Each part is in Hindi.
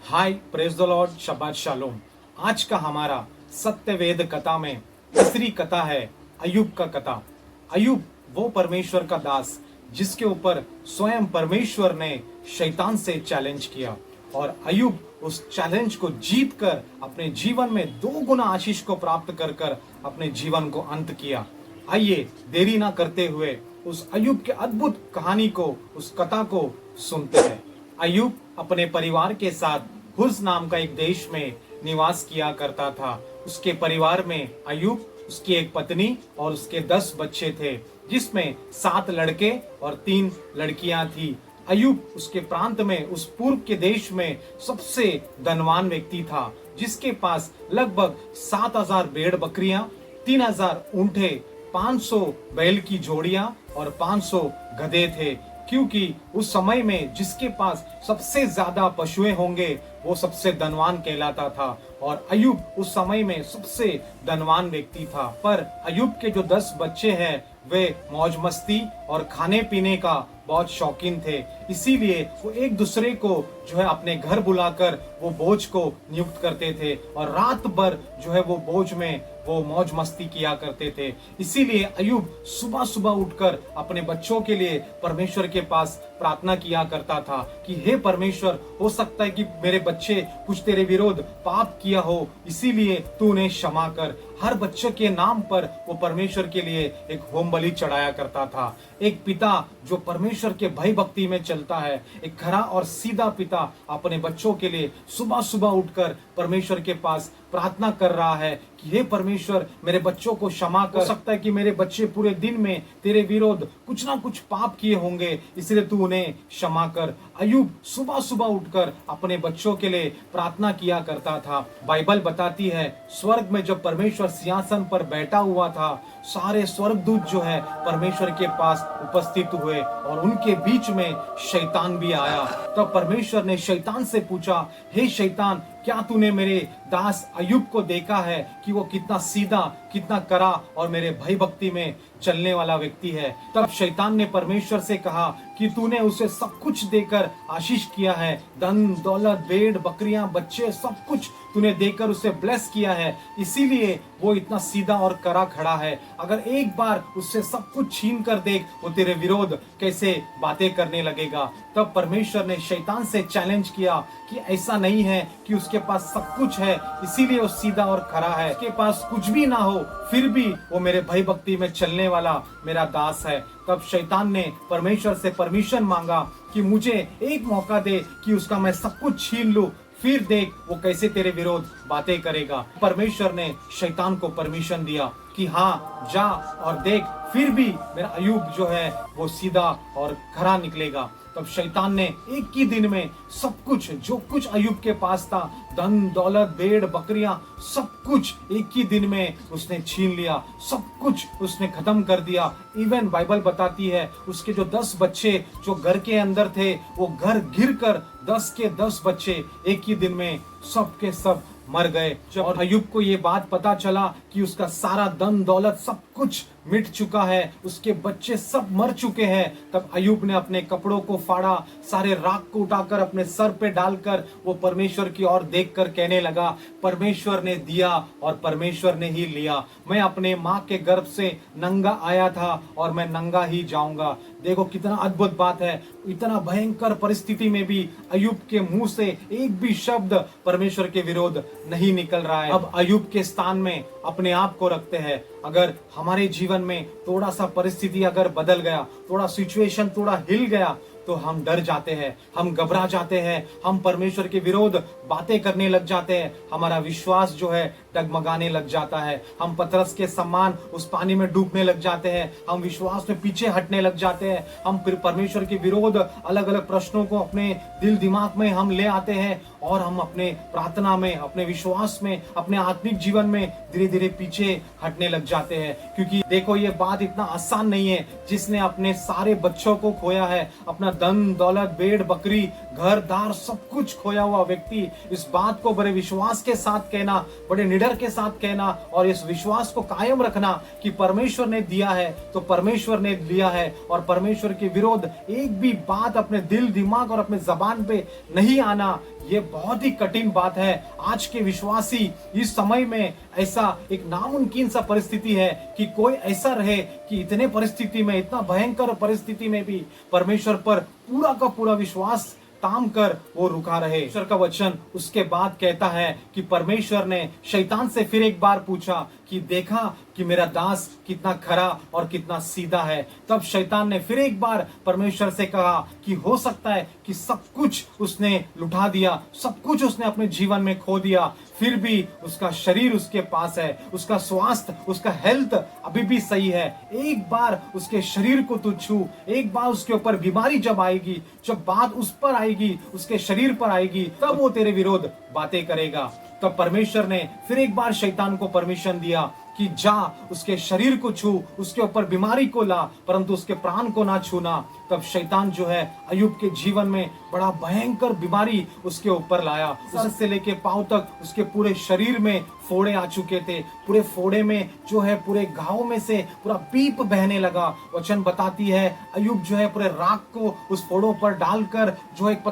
Hi praise the Lord, Shabbat shalom. आज का हमारा सत्यवेद कथा में तीसरी कथा है अय्यूब का कथा। अय्यूब वो परमेश्वर का दास जिसके ऊपर स्वयं परमेश्वर ने शैतान से चैलेंज किया और अय्यूब उस चैलेंज को जीत कर अपने जीवन में 2 गुना आशीष को प्राप्त कर कर अपने जीवन को अंत किया। आइए देरी ना करते हुए उस अय्यूब के अद्भुत कहानी को, उस कथा को सुनते हैं। अय्यूब अपने परिवार के साथ हुज नाम का एक देश में निवास किया करता था। उसके परिवार में अय्यूब, उसकी एक पत्नी और उसके 10 बच्चे थे, जिसमें 7 लड़के और 3 लड़कियां थी। अय्यूब उसके प्रांत में, उस पूर्व के देश में सबसे धनवान व्यक्ति था, जिसके पास लगभग 7000 भेड़ बकरियां, 3000 ऊंटे, 500 बैल की जोड़ियां और 500 गधे थे। क्योंकि उस समय में जिसके पास सबसे ज्यादा पशुएं होंगे वो सबसे धनवान कहलाता था और अय्यूब उस समय में सबसे धनवान व्यक्ति था। पर अय्यूब के जो 10 बच्चे हैं वे मौज मस्ती और खाने पीने का बहुत शौकीन थे, इसीलिए वो एक दूसरे को जो है अपने घर बुलाकर वो बोझ को नियुक्त करते थे और रात भर जो है वो बोझ में वो मौज मस्ती किया करते थे। इसीलिए अय्यूब सुबह सुबह उठकर अपने बच्चों के लिए परमेश्वर के पास प्रार्थना किया करता था कि हे परमेश्वर, हो सकता है कि मेरे बच्चे कुछ तेरे विरोध पाप किया हो, इसीलिए तू उन्हें क्षमा कर। हर बच्चे के नाम पर वो परमेश्वर के लिए एक होम बलि चढ़ाया करता था। एक पिता जो परमेश्वर के भय भक्ति में चलता है, एक खरा और सीधा पिता अपने बच्चों के लिए सुबह सुबह उठकर परमेश्वर के पास प्रार्थना कर रहा है कि हे परमेश्वर, मेरे बच्चों को क्षमा कर। हो सकता है कि मेरे बच्चे पूरे दिन में तेरे विरोध कुछ ना कुछ पाप किए होंगे, इसलिए तू उन्हें क्षमा कर। अय्यूब सुबह सुबह उठकर अपने बच्चों के लिए प्रार्थना किया करता था। बाइबल बताती है स्वर्ग में जब परमेश्वर सिंहासन पर बैठा हुआ था, सारे स्वर्गदूत जो है परमेश्वर के पास उपस्थित हुए और उनके बीच में शैतान भी आया। तब परमेश्वर ने शैतान से पूछा, हे शैतान, क्या तूने मेरे दास अय्यूब को देखा है कि वो कितना सीधा, कितना कड़ा और मेरे भय भक्ति में चलने वाला व्यक्ति है। तब शैतान ने परमेश्वर से कहा कि तूने उसे सब कुछ देकर आशीष किया है, धन दौलत, भेड़ बकरियां, बच्चे, सब कुछ तूने देकर उसे ब्लेस किया है, इसीलिए वो इतना सीधा और कड़ा खड़ा है। अगर एक बार उससे सब कुछ छीन कर देख, वो तेरे विरोध कैसे बातें करने लगेगा। तब परमेश्वर ने शैतान से चैलेंज किया कि ऐसा नहीं है कि उसके पास सब कुछ है इसीलिए वो सीधा और खड़ा है, उसके पास कुछ भी ना हो फिर भी वो मेरे भय भक्ति में चलने वाला मेरा दास है। तब शैतान ने परमेश्वर से परमिशन मांगा कि मुझे एक मौका दे कि उसका मैं सब कुछ छीन लूं, फिर देख वो कैसे तेरे विरोध बातें करेगा। परमेश्वर ने शैतान को परमिशन दिया कि हाँ जा और देख, फिर भी मेरा अय्यूब जो है वो सीधा और खरा निकलेगा। तब शैतान ने एक ही दिन में सब कुछ, जो कुछ अय्यूब के पास था, धन दौलत, भेड़ बकरियां, सब कुछ एक ही दिन में उसने छीन लिया, सब कुछ उसने खत्म कर दिया। इवन बाइबल बताती है उसके जो 10 बच्चे जो घर के अंदर थे, वो घर गिर कर 10 के 10 बच्चे एक ही दिन में सब के सब मर गए। और अय्यूब को ये बात पता चला कि उसका सारा धन दौलत सब कुछ मिट चुका है, उसके बच्चे सब मर चुके हैं। तब अय्यूब ने अपने कपड़ों को फाड़ा, सारे राख को उठाकर अपने सर पे डालकर वो परमेश्वर की ओर देखकर कहने लगा, परमेश्वर ने दिया और परमेश्वर ने ही लिया। मैं अपने माँ के गर्भ से नंगा आया था और मैं नंगा ही जाऊंगा। देखो कितना अद्भुत बात है, इतना भयंकर परिस्थिति में भी अय्यूब के मुंह से एक भी शब्द परमेश्वर के विरोध नहीं निकल रहा है। अब अय्यूब के स्थान में अपने आप को रखते हैं। अगर हमारे जीवन में थोड़ा सा परिस्थिति अगर बदल गया, थोड़ा सिचुएशन थोड़ा हिल गया, तो हम डर जाते हैं, हम घबरा जाते हैं, हम परमेश्वर के विरोध बातें करने लग जाते हैं, हमारा विश्वास जो है डगमगाने लग जाता है, हम पतरस के समान उस पानी में डूबने लग जाते हैं, हम विश्वास में पीछे हटने लग जाते हैं, हम फिर परमेश्वर के विरोध अलग अलग प्रश्नों को अपने दिल दिमाग में हम ले आते हैं और हम अपने प्रार्थना में, अपने विश्वास में, अपने आत्मिक जीवन में धीरे धीरे पीछे हटने लग जाते हैं। क्योंकि देखो ये बात इतना आसान नहीं है। जिसने अपने सारे बच्चों को खोया है, अपना धन दौलत, भेड़ बकरी, घर दार, सब कुछ खोया हुआ व्यक्ति इस बात को बड़े विश्वास के साथ कहना, बड़े निडर के साथ कहना और इस विश्वास को कायम रखना कि परमेश्वर ने दिया है तो परमेश्वर ने लिया है और परमेश्वर के विरोध एक भी बात अपने दिल दिमाग और अपने जबान पे नहीं आना, ये बहुत ही कठिन बात है। आज के विश्वासी इस समय में ऐसा एक नामुमकिन सा परिस्थिति है कि कोई ऐसा रहे कि इतने परिस्थिति में, इतना भयंकर परिस्थिति में भी परमेश्वर पर पूरा का पूरा विश्वास ताम कर वो रुका रहे। ईश्वर का वचन उसके बाद कहता है कि परमेश्वर ने शैतान से फिर एक बार पूछा कि देखा कि मेरा दास कितना खरा और कितना सीधा है। तब शैतान ने फिर एक बार परमेश्वर से कहा कि हो सकता है कि सब कुछ उसने लुटा दिया, सब कुछ उसने अपने जीवन में खो दिया, फिर भी उसका शरीर उसके पास है, उसका स्वास्थ्य, उसका हेल्थ अभी भी सही है। एक बार उसके शरीर को तू छू, एक बार उसके ऊपर बीमारी जब आएगी, जब बात उस पर आएगी, उसके शरीर पर आएगी, तब वो तेरे विरोध बातें करेगा। तब परमेश्वर ने फिर एक बार शैतान को परमिशन दिया कि जा उसके शरीर को छू, उसके ऊपर बीमारी को ला, परंतु उसके प्राण को ना छूना। तब शैतान जो है अय्यूब के जीवन में बड़ा भयंकर बीमारी उसके ऊपर लाया। सर से लेके पांव तक उसके पूरे शरीर में फोड़े आ चुके थे। पूरे फोड़े में जो है, पूरे घाव में से पूरा पीप बहने लगा। वचन बताती है अय्यूब जो है पूरे राख को उस फोड़ों पर डालकर जो एक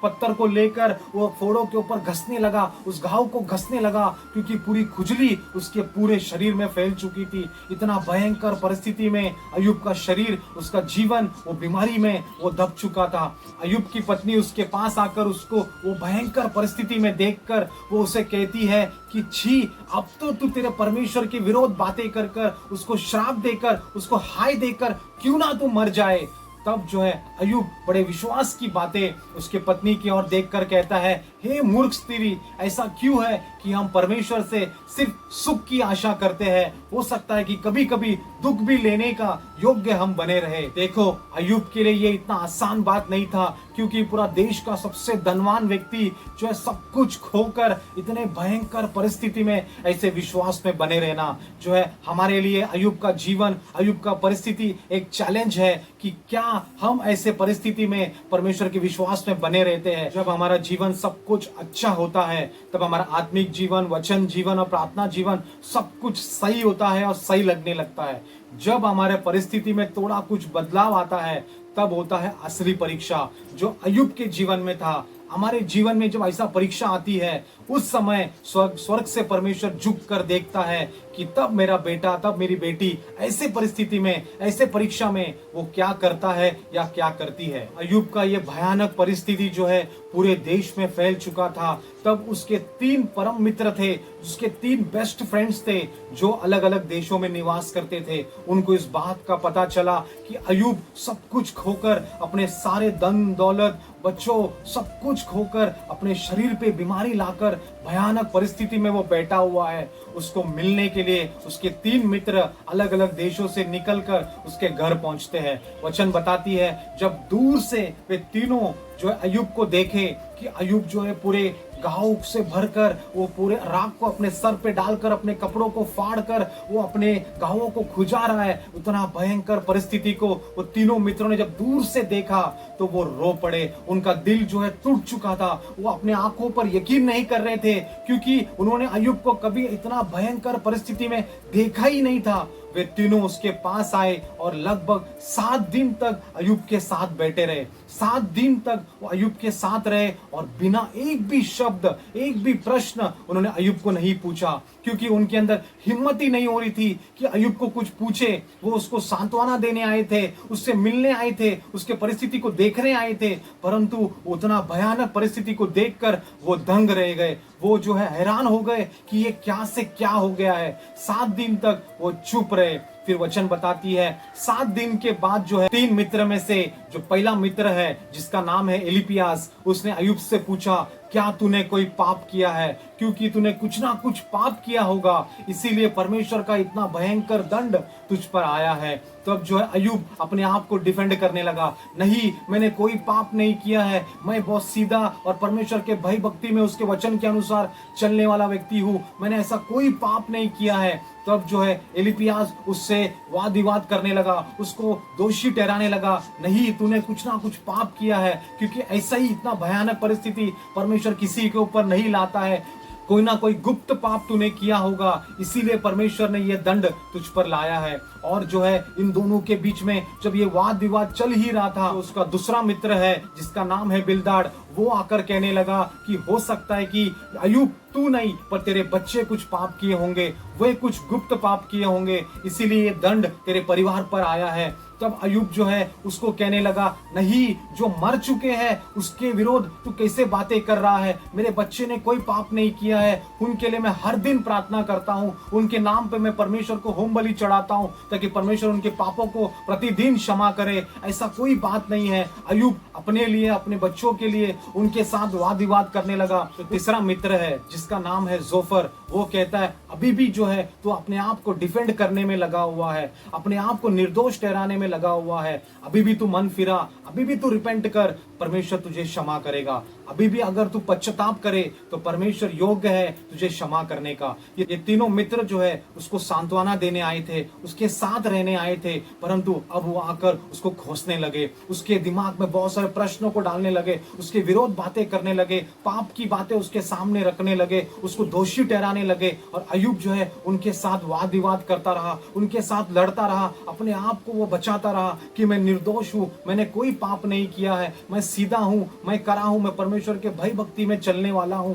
पत्थर को लेकर वो फोड़ों के ऊपर घसने लगा, उस घाव को घसने लगा, क्योंकि पूरी खुजली उसके पूरे शरीर में फैल चुकी थी। इतना भयंकर परिस्थिति में अय्यूब का शरीर, उसका जीवन वो बीमारी में वो दब चुका था। अय्यूब की पत्नी उसके पास आकर उसको वो भयंकर परिस्थिति में देखकर वो उसे कहती है कि छी, अब तो तू तेरे परमेश्वर के विरोध बातें कर कर, उसको श्राप देकर, उसको हाय देकर क्यों ना तू मर जाए। तब जो है अय्यूब बड़े विश्वास की बातें उसके पत्नी की ओर देखकर कहता है, हे मूर्ख स्त्री, ऐसा क्यों है कि हम परमेश्वर से सिर्फ सुख की आशा करते हैं। हो सकता है कि कभी कभी दुख भी लेने का योग्य हम बने रहे। देखो अय्यूब के लिए ये इतना आसान बात नहीं था, क्योंकि पूरा देश का सबसे धनवान व्यक्ति जो है सब कुछ खोकर इतने भयंकर परिस्थिति में ऐसे विश्वास में बने रहना जो है हमारे लिए अय्यूब का जीवन, अय्यूब का परिस्थिति एक चैलेंज है कि क्या हम ऐसे परिस्थिति में परमेश्वर के विश्वास में बने रहते हैं। जब हमारा जीवन सब कुछ अच्छा होता है तब हमारा आत्मिक जीवन, वचन जीवन और प्रार्थना जीवन सब कुछ सही होता है और सही लगने लगता है। जब हमारे परिस्थिति में थोड़ा कुछ बदलाव आता है तब होता है असली परीक्षा, जो अय्यूब के जीवन में था। हमारे जीवन में जब ऐसा परीक्षा आती है उस समय स्वर्ग से परमेश्वर झुक कर देखता है कि तब मेरा बेटा, तब मेरी बेटी ऐसे परिस्थिति में, ऐसे परीक्षा में वो क्या करता है या क्या करती है। अय्यूब का ये भयानक परिस्थिति जो है पूरे देश में फैल चुका था। तब उसके 3 परम मित्र थे, उसके 3 बेस्ट फ्रेंड्स थे जो अलग अलग देशों में निवास करते थे। उनको इस बात का पता चला कि अय्यूब सब कुछ खोकर, अपने सारे धन दौलत, बच्चों, सब कुछ खोकर, अपने शरीर पे बीमारी लाकर भयानक परिस्थिति में वो बैठा हुआ है। उसको मिलने के लिए उसके 3 मित्र अलग अलग देशों से निकलकर उसके घर पहुंचते हैं। वचन बताती है जब दूर से वे तीनों जो है अय्यूब को देखे कि अय्यूब जो है पूरे घाव से भरकर, वो पूरे राख को अपने सर पे डालकर, अपने कपड़ों को फाड़कर वो अपने घावों को खुजा रहा है। उतना भयंकर परिस्थिति को वो तीनों मित्रों ने जब दूर से देखा तो वो रो पड़े। उनका दिल जो है टूट चुका था। वो अपने आंखों पर यकीन नहीं कर रहे थे, क्योंकि उन्होंने अय्यूब को कभी इतना भयंकर परिस्थिति में देखा ही नहीं था। वे तीनों उसके पास आए और लगभग 7 दिन तक अय्यूब के साथ बैठे रहे। 7 दिन तक वो अय्यूब के साथ रहे और बिना एक भी शब्द, एक भी प्रश्न उन्होंने अय्यूब को नहीं पूछा, क्योंकि उनके अंदर हिम्मत ही नहीं हो रही थी कि अय्यूब को कुछ पूछे। वो उसको सांत्वना देने आए थे, उससे मिलने आए थे, उसके परिस्थिति को देखने आए थे, परंतु उतना भयानक परिस्थिति को देखकर वो दंग रह गए। वो जो है हैरान हो गए कि ये क्या से क्या हो गया है। 7 दिन तक वो चुप रहे। फिर वचन बताती है 7 दिन के बाद जो है 3 मित्र में से जो पहला मित्र है जिसका नाम है एलिपियास, उसने अय्यूब से पूछा, क्या तूने कोई पाप किया है? क्योंकि तूने कुछ ना कुछ पाप किया होगा, इसीलिए परमेश्वर का इतना भयंकर दंड तुझ पर आया है। तब जो है अय्यूब अपने आप को डिफेंड करने लगा, नहीं, मैंने कोई पाप नहीं किया है, मैं बहुत सीधा और परमेश्वर के भय भक्ति में, उसके वचन के अनुसार चलने वाला व्यक्ति हूँ, मैंने ऐसा कोई पाप नहीं किया है। तब जो है एलिपियास उससे वाद विवाद करने लगा, उसको दोषी ठहराने लगा, नहीं, तूने कुछ ना कुछ पाप किया है, क्योंकि ऐसा ही इतना भयानक परिस्थिति परमेश्वर किसी के ऊपर नहीं लाता है। कोई ना कोई गुप्त पाप तूने किया होगा, इसीलिए परमेश्वर ने यह दंड तुझ पर लाया है। और जो है इन दोनों के बीच में जब ये वाद विवाद चल ही रहा था, तो उसका दूसरा मित्र है जिसका नाम है बिल्दाद, वो आकर कहने लगा कि हो सकता है कि अय्यूब तू नहीं पर तेरे बच्चे कुछ पाप किए होंगे, वे कुछ गुप्त पाप किए होंगे, इसीलिए ये दंड तेरे परिवार पर आया है। तब अय्यूब जो है उसको कहने लगा, नहीं, जो मर चुके हैं उसके विरोध तू कैसे बातें कर रहा है? मेरे बच्चे ने कोई पाप नहीं किया है, उनके लिए मैं हर दिन प्रार्थना करता हूँ, उनके नाम पे मैं परमेश्वर को होम बलि चढ़ाता हूँ ताकि परमेश्वर उनके पापों को प्रतिदिन क्षमा करे। ऐसा कोई बात नहीं है। अय्यूब अपने लिए, अपने बच्चों के लिए उनके साथ वाद विवाद करने लगा। तो तीसरा मित्र है जिसका नाम है जोफर, वो कहता है अभी भी जो है तो अपने आप को डिफेंड करने में लगा हुआ है, अपने आप को निर्दोष ठहराने में लगा हुआ है। अभी भी तू मन फिरा, अभी भी तू रिपेंट कर, परमेश्वर तुझे क्षमा करेगा। अभी भी अगर तू पश्चाताप करे तो परमेश्वर योग्य है तुझे क्षमा करने का। ये तीनों मित्र जो है उसको सांत्वना देने आए थे, उसके साथ रहने आए थे, परंतु अब वो आकर उसको खोसने लगे, उसके दिमाग में बहुत सारे प्रश्नों को डालने लगे, उसके विरोध बातें करने लगे, पाप की बातें उसके सामने रखने लगे, उसको दोषी ठहराने लगे। और अय्यूब जो है उनके साथ वाद विवाद करता रहा, उनके साथ लड़ता रहा, अपने आप को वो बचाता रहा कि मैं निर्दोष हूं, मैंने कोई पाप नहीं किया है, मैं सीधा हूं, मैं करा हूं, मैं परमेश्वर के भय भक्ति में चलने वाला हूं।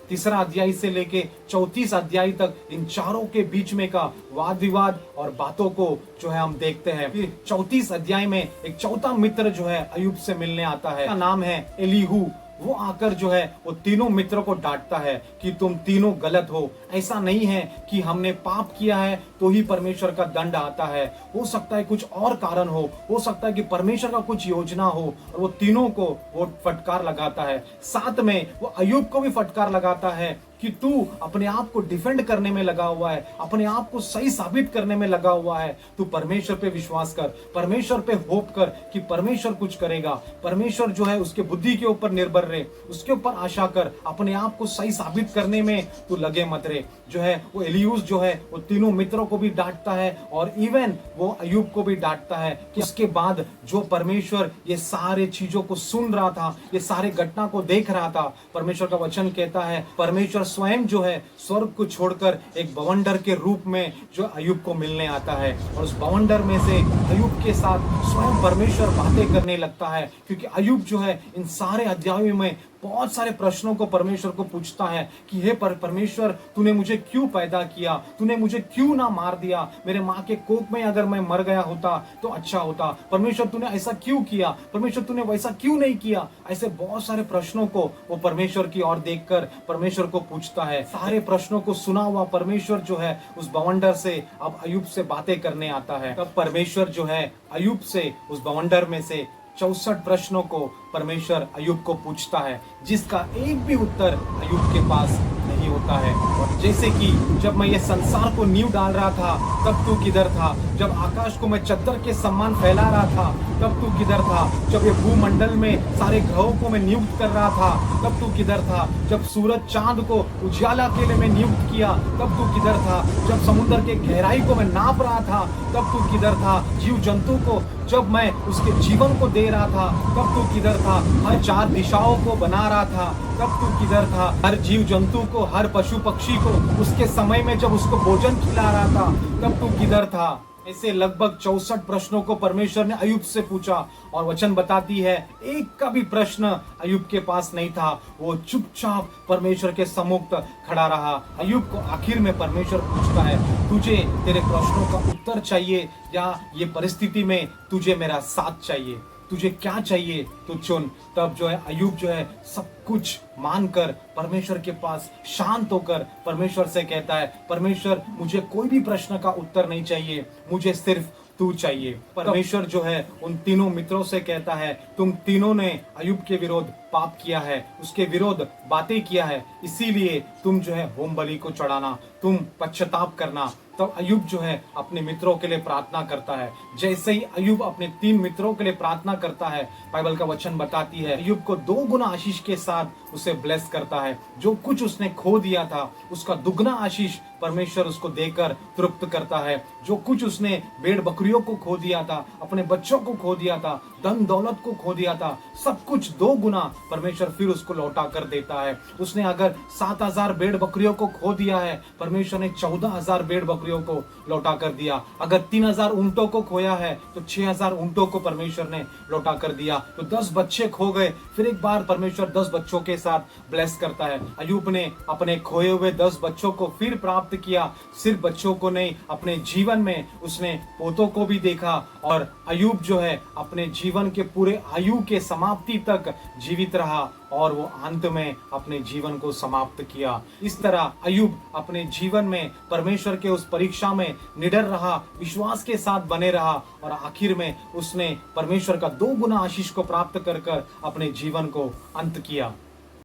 तीसरा अध्याय से लेके 34 अध्याय तक इन चारों के बीच में का वाद विवाद और बातों को जो है हम देखते हैं। फिर 34 अध्याय में एक चौथा मित्र जो है अय्यूब से मिलने आता है, नाम है एलीहू। वो आकर जो है वो तीनों मित्रों को डांटता है कि तुम तीनों गलत हो। ऐसा नहीं है कि हमने पाप किया है तो ही परमेश्वर का दंड आता है, हो सकता है कुछ और कारण हो सकता है कि परमेश्वर का कुछ योजना हो। और वो तीनों को वो फटकार लगाता है, साथ में वो अय्यूब को भी फटकार लगाता है कि तू अपने आप को डिफेंड करने में लगा हुआ है, अपने आप को सही साबित करने में लगा हुआ है। तू परमेश्वर पे विश्वास कर, परमेश्वर पे होप कर कि परमेश्वर कुछ करेगा। परमेश्वर जो है उसके बुद्धि के ऊपर निर्भर रहे, उसके ऊपर आशा कर, अपने आप को सही साबित करने में तू लगे मत रहे। जो है वो एलीहू जो है वो तीनों मित्रों को भी डांटता है और इवन वो अय्यूब को भी डांटता है कि उसके बाद जो परमेश्वर ये सारे चीजों को सुन रहा था, ये सारे घटना को देख रहा था, परमेश्वर का वचन कहता है परमेश्वर स्वयं जो है स्वर्ग को छोड़कर एक बवंडर के रूप में जो अय्यूब को मिलने आता है और उस बवंडर में से अय्यूब के साथ स्वयं परमेश्वर बातें करने लगता है। क्योंकि अय्यूब जो है इन सारे अध्यायों में बहुत सारे प्रश्नों को परमेश्वर को पूछता है कि हे परमेश्वर, तूने मुझे क्यों पैदा किया, तूने मुझे क्यों ना मार दिया, मेरे माँ के कोख में अगर मैं मर गया होता तो अच्छा होता, परमेश्वर तूने ऐसा क्यों किया, परमेश्वर तूने वैसा क्यों नहीं किया। ऐसे बहुत सारे प्रश्नों को वो परमेश्वर की ओर देखकर परमेश्वर को पूछता है। सारे प्रश्नों को सुना हुआ परमेश्वर जो है उस बवंडर से अब अय्यूब से बातें करने आता है। तब परमेश्वर जो है अय्यूब से उस बवंडर में से 64 प्रश्नों को परमेश्वर अय्यूब को पूछता है, जिसका एक भी उत्तर अय्यूब के पास नहीं होता है। और जैसे कि जब मैं ये संसार को नींव डाल रहा था तब तू किधर था, जब आकाश को मैं चद्दर के समान फैला रहा था तब तू किधर था, जब ये भूमंडल में सारे ग्रहों को मैं नियुक्त कर रहा था तब तू किधर था, जब सूरज चांद को उजाला के लिए मैं नियुक्त किया तब तू किधर था, जब समुद्र के गहराई को मैं नाप रहा था तब तू किधर था, जीव जंतु को जब मैं उसके जीवन को दे रहा था तब तू किधर था, हर 4 दिशाओं को बना रहा था तब तू किधर था, हर जीव जंतु को, हर पशु पक्षी को उसके समय में जब उसको भोजन खिला रहा था तब तू किधर था। ऐसे लगभग 64 प्रश्नों को परमेश्वर ने अय्यूब से पूछा और वचन बताती है एक का भी प्रश्न अय्यूब के पास नहीं था। वो चुपचाप परमेश्वर के सम्मुख खड़ा रहा। अय्यूब को आखिर में परमेश्वर पूछता है, तुझे तेरे प्रश्नों का उत्तर चाहिए या ये परिस्थिति में तुझे मेरा साथ चाहिए, तुझे क्या चाहिए तो चुन। तब जो है अय्यूब जो है सब कुछ मानकर परमेश्वर के पास शांत होकर परमेश्वर से कहता है, परमेश्वर मुझे कोई भी प्रश्न का उत्तर नहीं चाहिए, मुझे सिर्फ तू चाहिए। परमेश्वर जो है उन तीनों मित्रों से कहता है, तुम तीनों ने अय्यूब के विरोध पाप किया है, उसके विरोध बातें किया है, इसीलिए तुम जो है होम बलि को चढ़ाना, तुम पश्चाताप करना। तब अय्यूब जो है अपने मित्रों के लिए प्रार्थना करता है। जैसे ही अय्यूब अपने 3 मित्रों के लिए प्रार्थना करता है, बाइबल का वचन बताती है अय्यूब को 2 गुना आशीष के साथ उसे ब्लेस करता है। जो कुछ उसने खो दिया था उसका दुगना आशीष परमेश्वर उसको देकर तृप्त करता है। जो कुछ उसने भेड़ बकरियों को खो दिया था, अपने बच्चों को खो दिया था, धन दौलत को खो दिया था, सब कुछ 2 गुना परमेश्वर फिर उसको लौटा कर देता है। उसने अगर 7,000 भेड़ बकरियों को खो दिया है, परमेश्वर ने 14,000 भेड़ बकरियों को लौटा कर दिया। अगर 3,000 ऊंटों को खोया है तो 6,000 ऊंटों को परमेश्वर ने लौटा कर दिया। तो 10 बच्चे खो गए, फिर एक बार परमेश्वर 10 बच्चों के साथ ब्लेस करता है। अय्यूब ने अपने खोए हुए 10 बच्चों को फिर प्राप्त किया। सिर्फ बच्चों को नहीं, अपने जीवन में उसने पोतों को भी देखा और अय्यूब जो है अपने जीवन के पूरे आयु के समाप्ति तक जीवित रहा और वो अंत में अपने जीवन को समाप्त किया। इस तरह अय्यूब अपने जीवन में परमेश्वर के उस परीक्षा में निडर रहा, विश्वास के साथ बने रहा और आखिर में उसने परमेश्वर का 2 गुना आशीष को प्राप्त कर अपने जीवन को अंत किया।